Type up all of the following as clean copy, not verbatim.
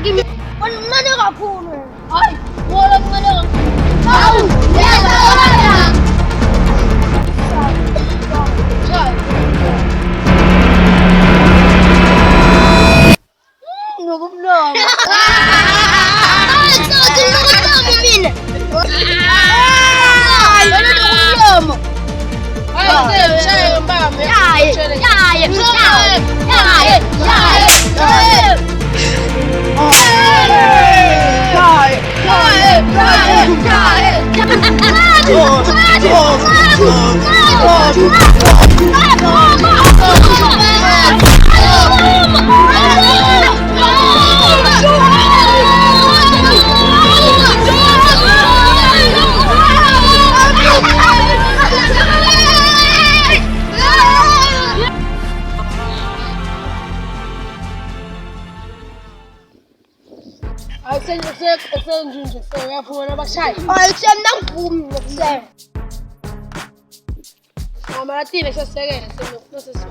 kimi mana kakhulu hayi wala mana hawu yena wala ngobumlomo sathi ngokutama mina wena ngobumlomo hayi shaya mbamba Sen yapımına bakşay. Ay senden bum sen. Ama tiene que ser él, no sé si.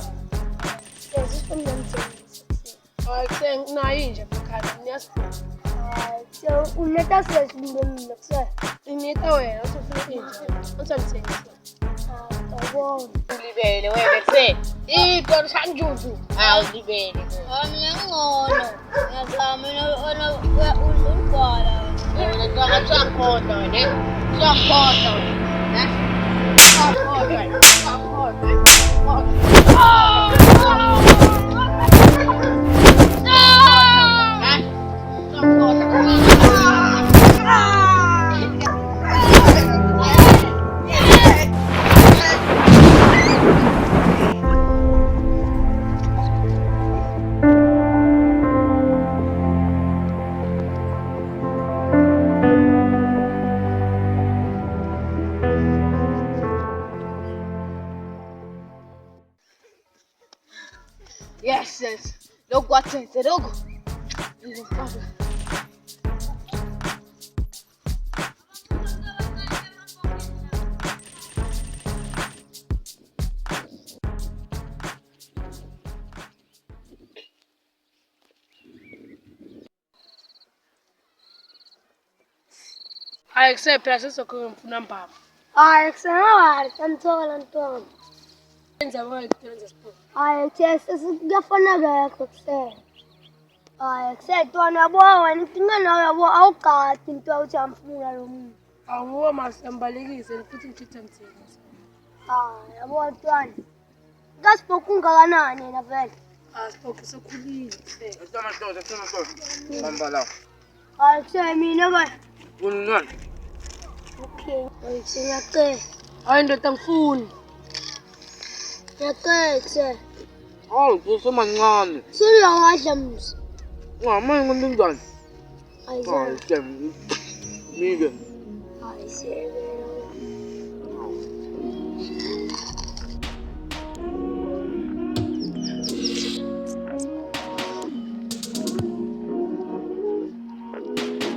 Ay sen naince bakar. Ay sen uneta ses bum sen. Uneta we, no sé si. No sé si. Wow. Libele we bese. Kor san juju. Libele. Ngono. Yazamina ona unqala. Sampoto, ne? Sampoto. Ne? Sampoto. Yes, yes. Look what's it. Look. I accept process of number. I accept Anton. I accept Gafana Coxer. I accept one above anything another outcast into our room. I wore my sambalis and putting chicken things. I want one. That's Pokungalana in a bed. I spoke so cool. I say me never. Okay, I say, I'm the phone. Oh, there's so much on. So long items. Well, my one done. I say,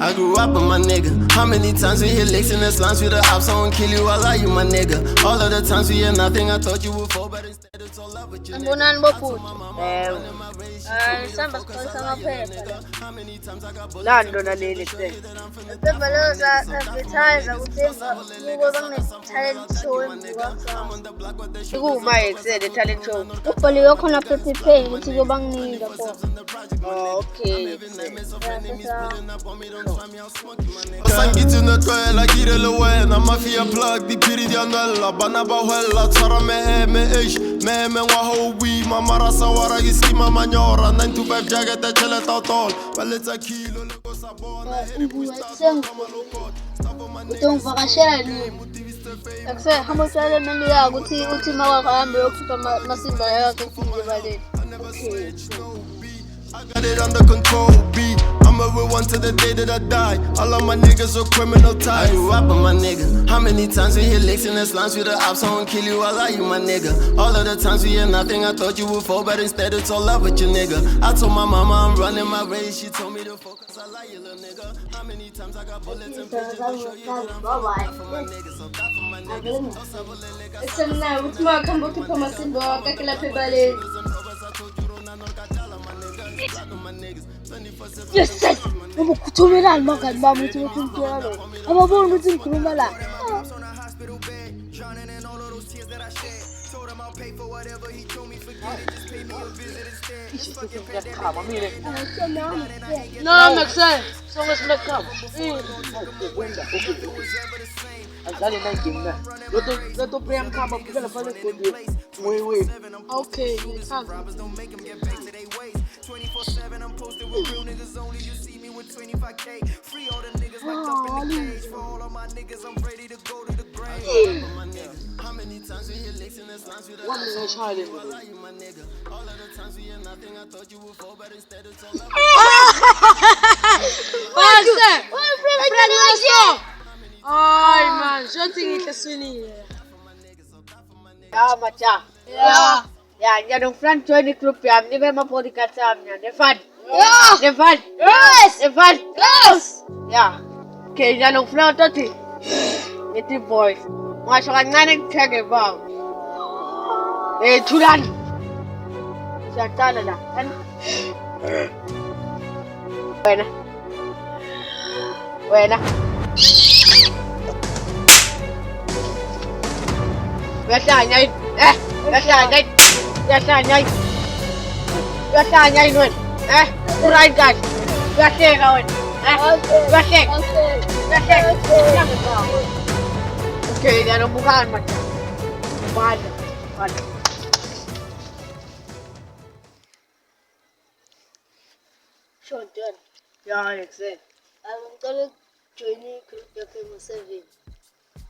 I grew up with my nigga. How many times we hit licks in the slums with the ops? I won't kill you, I lie you, my nigga. All of the times we hear nothing, I thought you would fall, but instead it's all love with you. Ambunan boku. Samba sama pesa. Lando na nini te. Tebaloza advertiser kutemba mugo bangne talent show mbuka. Siku my the talent show. Upali yoko na prepare ukuthi yo bangne lapho. Oh, okay. Sangiti na twela kirele wena mafia plug di piri di anella bana ba hwella tsara me ish me wa ho wi mama rasa wara gi skima manyora 9 to 5 jacket ta chela ta tol baletsa kilo le go sabona utongivakashela nini akuse hamba utshala imali yakho uthi mawahamba yokukhipha masimba yakho kufike baleni. Okay. I got it under control, B. I'm a real one to the day that I die. All of my niggas are criminal ties. I grew up with my nigga. How many times we hit licks in the slums with the ops? I won't kill you, I lie you, my nigga. All of the times we hear nothing, I thought you would fall, but instead it's all love with you, nigga. I told my mama I'm running my race. She told me to focus, I lie you, little nigga. How many times I got bullets and pigeons to show you that I'm die for my niggas, so die for my niggas. It's a now, it's more come to Masimbo, Kakila Pebale. Yes, sir. I'm to me and Magan Mammy to I'm a born with him, Kurumala. No, makes sense. So much black come. Asali na kimna. Loto prem kama kila pale kodi. Wewe. Okay, Don't make them get back to their ways. 24/7, I'm posted with real niggas only. You see me with 25K. Free all the niggas locked up in the cage. For all of my niggas, I'm ready to go to the grave. How many times we hear licks in the slums with What is that child in you, my nigga? All of the times we hear nothing, I thought you would fall, but instead it's all Ay, man, shooting it as soon. Ya macha. Yeah. Ya jangan friend join the group ya. Ni memang podcast amnya. Devan. Yeah. Devan. Yes. Devan. Yes. Ya. Okay, jangan friend tadi. Itu boys. Masuk nganing cakap bang. Tulan. Siapa lah kan? Buena. Buena. Biasa nyai. Biasa nyai nun. Kurang kan. Biasa kawan. Biasa. Okay, jangan bukan macam. Pada. Shonton. Ya, excellent. I'm gonna join you group your famous 7.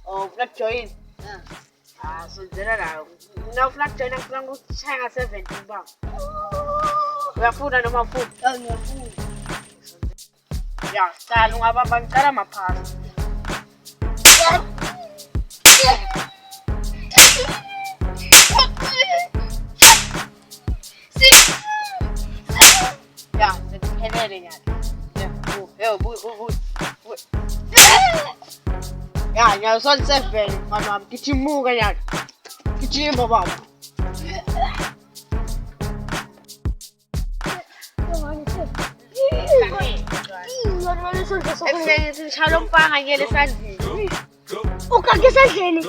Oh, nak join. So general. Now nak join ang kurang saya ngasa 17 bang. Wala food na naman food. Ya, salo nga ba bang tara mapas. Ya, kenapa yan? Bu. Ya, yang son seven, mana kicimu kan? Kicim bapa. Excelente, shalom pa nga yelesan. Ukage sandeni.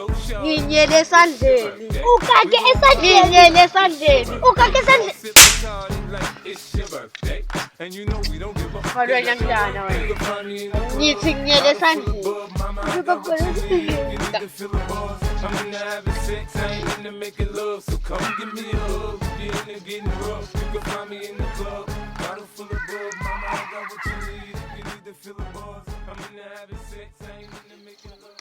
Yelesan deni. Ukage sandeni. Yelesan deni. Ukage sandeni. And you know we don't give a fuck. Kalau yang jana, ni tinggal yelesan deni. You need to feel the buzz. I'm into having sex, I ain't into making love. So come give me a hug. You're into getting rough. You can find me in the club. Bottle full of bug, mama, I got what you need. You need to feel the buzz. I'm into having sex, I ain't into making love.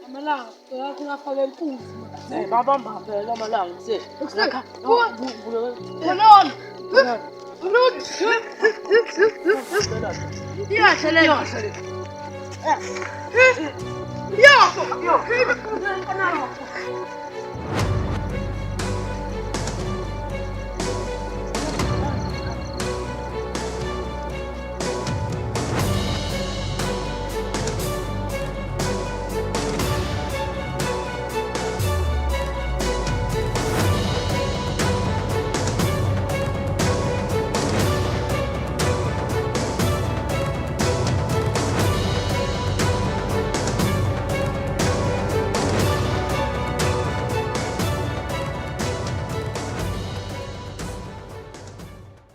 Malang, aku nak pakai pun. Baba mampir lama lang sih. Manon. Ya, selain. Ya.